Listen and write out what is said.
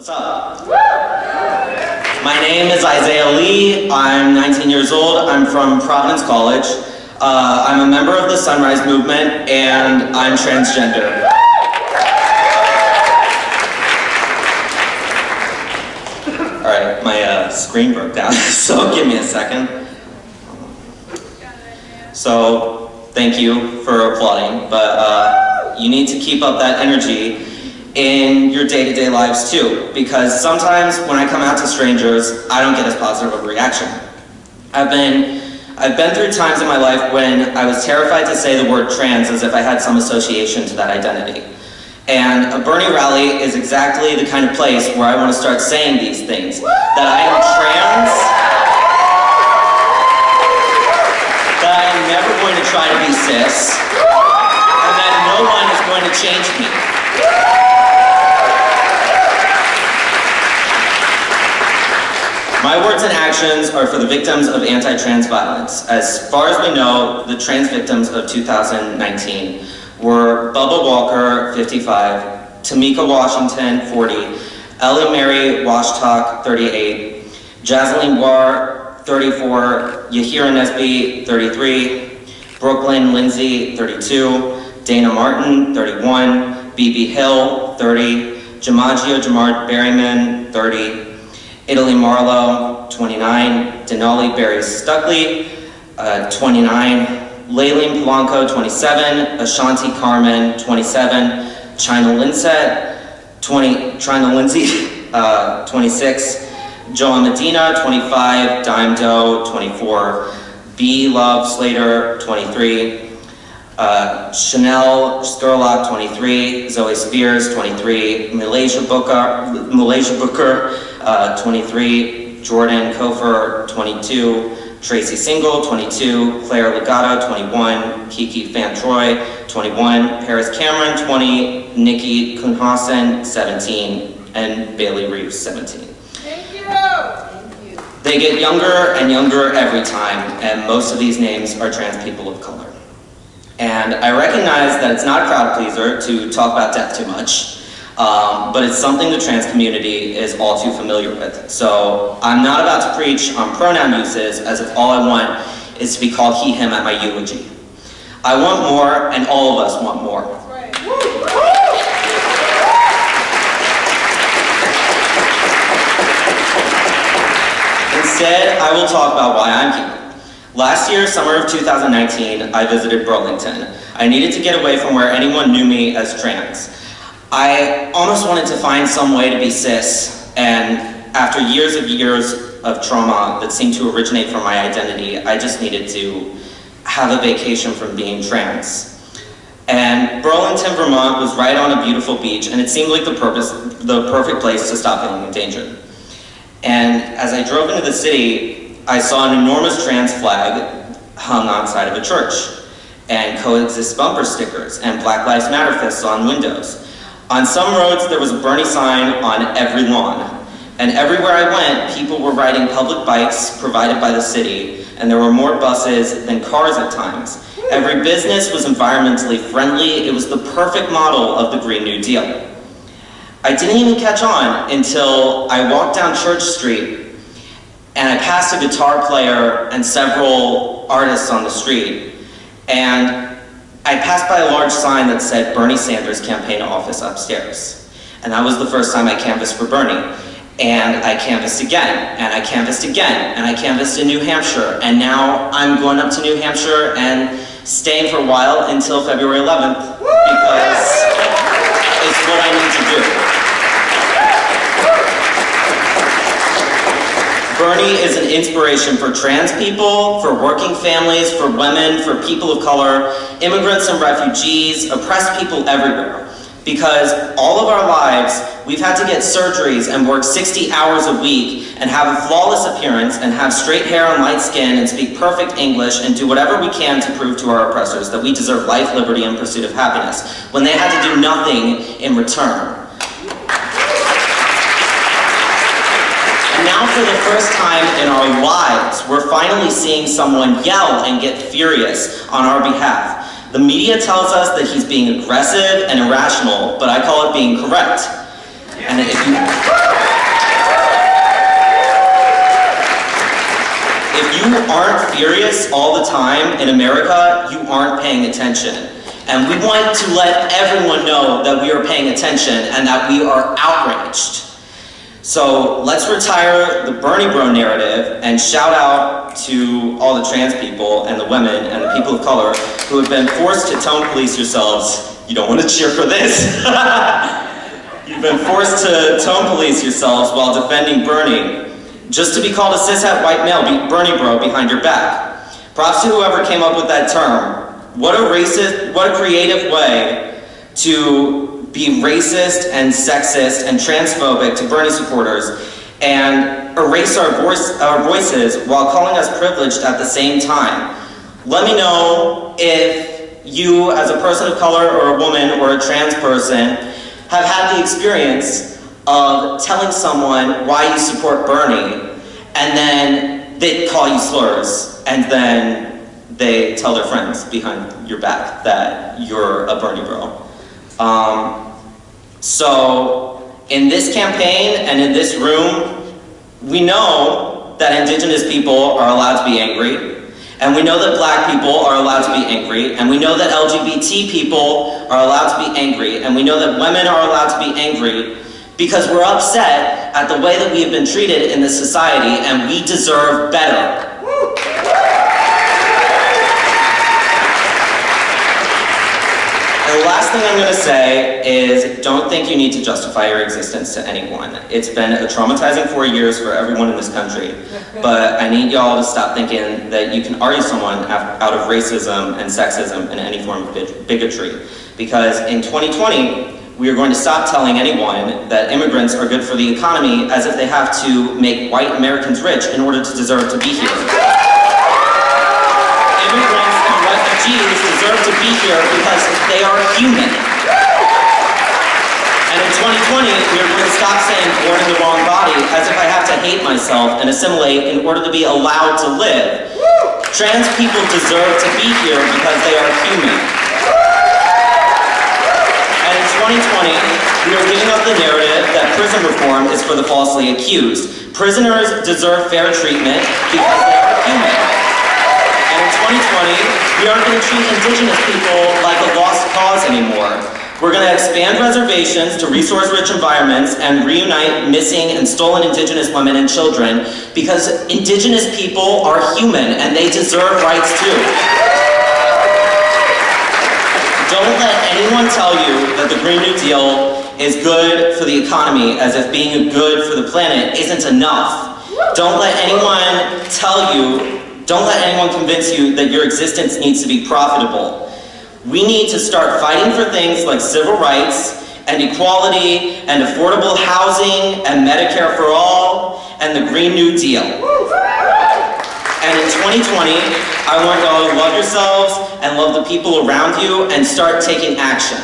What's up? My name is Isaiah Lee. I'm 19 years old. I'm from Providence College. I'm a member of the Sunrise Movement, and I'm transgender. All right, my screen broke down, so give me a second. So, thank you for applauding, but you need to keep up that energy in your day-to-day lives too, because sometimes when I come out to strangers, I don't get as positive of a reaction. I've been through times in my life when I was terrified to say the word trans as if I had some association to that identity. And a Bernie rally is exactly the kind of place where I want to start saying these things. That I am trans, that I am never going to try to be cis, and that no one is going to change me. My words and actions are for the victims of anti-trans violence. As far as we know, the trans victims of 2019 were Bubba Walker, 55, Tamika Washington, 40, Ellie Mary Washtalk, 38, Jazeline War, 34, Yahira Nesby, 33, Brooklyn Lindsay, 32, Dana Martin, 31, BB Hill, 30, Jamagio Jamar Berryman, 30, Italy Marlowe, 29, Denali Barry Stuckley, 29, Layleen Polanco, 27, Ashanti Carmen, 27, China Lindsay, 26, Joa Medina, 25, Dime Doe, 24, B Love Slater, 23, Chanel Sturlock, 23, Zoe Spears, 23, Malaysia Booker, 23, Jordan Kofer, 22, Tracy Single, 22, Claire Legato, 21, Kiki Fantroy, 21, Paris Cameron, 20, Nikki Kunhausen, 17, and Bailey Reeves, 17. Thank you! They get younger and younger every time, and most of these names are trans people of color. And I recognize that it's not a crowd pleaser to talk about death too much, but it's something the trans community is all too familiar with. So I'm not about to preach on pronoun uses as if all I want is to be called he, him at my eulogy. I want more, and all of us want more. That's right. Instead, I will talk about why I'm here. Last year, summer of 2019, I visited Burlington. I needed to get away from where anyone knew me as trans. I almost wanted to find some way to be cis, and after years of trauma that seemed to originate from my identity, I just needed to have a vacation from being trans. And Burlington, Vermont was right on a beautiful beach, and it seemed like the perfect place to stop feeling endangered. And as I drove into the city, I saw an enormous trans flag hung outside of a church, and coexist bumper stickers, and Black Lives Matter fists on windows. On some roads, there was a Bernie sign on every lawn. And everywhere I went, people were riding public bikes provided by the city, and there were more buses than cars at times. Every business was environmentally friendly. It was the perfect model of the Green New Deal. I didn't even catch on until I walked down Church Street, and I passed a guitar player and several artists on the street, and I passed by a large sign that said Bernie Sanders campaign office upstairs. And that was the first time I canvassed for Bernie. And I canvassed again, and I canvassed again, and I canvassed in New Hampshire, and now I'm going up to New Hampshire and staying for a while until February 11th, because it's what I need to do. Bernie is an inspiration for trans people, for working families, for women, for people of color, immigrants and refugees, oppressed people everywhere. Because all of our lives, we've had to get surgeries and work 60 hours a week and have a flawless appearance and have straight hair and light skin and speak perfect English and do whatever we can to prove to our oppressors that we deserve life, liberty, and pursuit of happiness, when they had to do nothing in return. Now, for the first time in our lives, we're finally seeing someone yell and get furious on our behalf. The media tells us that he's being aggressive and irrational, but I call it being correct. And if you... aren't furious all the time in America, you aren't paying attention. And we want to let everyone know that we are paying attention and that we are outraged. So let's retire the Bernie Bro narrative and shout out to all the trans people and the women and the people of color who have been forced to tone police yourselves. You don't want to cheer for this. You've been forced to tone police yourselves while defending Bernie, just to be called a cishet white male Bernie Bro behind your back. Props to whoever came up with that term. What a creative way to be racist and sexist and transphobic to Bernie supporters and erase our voices while calling us privileged at the same time. Let me know if you, as a person of color or a woman or a trans person, have had the experience of telling someone why you support Bernie and then they call you slurs and then they tell their friends behind your back that you're a Bernie Bro. So in this campaign and in this room, we know that Indigenous people are allowed to be angry, and we know that Black people are allowed to be angry, and we know that LGBT people are allowed to be angry, and we know that women are allowed to be angry because we're upset at the way that we have been treated in this society, and we deserve better. The last thing I'm going to say is don't think you need to justify your existence to anyone. It's been a traumatizing 4 years for everyone in this country, but I need y'all to stop thinking that you can argue someone out of racism and sexism and any form of bigotry. Because in 2020, we are going to stop telling anyone that immigrants are good for the economy as if they have to make white Americans rich in order to deserve to be here. Immigrants and refugees deserve to be here because they are human. And in 2020, we are going to stop saying born in the wrong body as if I have to hate myself and assimilate in order to be allowed to live. Trans people deserve to be here because they are human. And in 2020, we are giving up the narrative that prison reform is for the falsely accused. Prisoners deserve fair treatment because they are human. And in 2020, we aren't going to treat Indigenous people like a lost cause anymore. We're going to expand reservations to resource-rich environments and reunite missing and stolen Indigenous women and children because Indigenous people are human and they deserve rights too. Don't let anyone tell you that the Green New Deal is good for the economy as if being good for the planet isn't enough. Don't let anyone convince you that your existence needs to be profitable. We need to start fighting for things like civil rights and equality and affordable housing and Medicare for all and the Green New Deal. And in 2020, I want y'all to love yourselves and love the people around you and start taking action.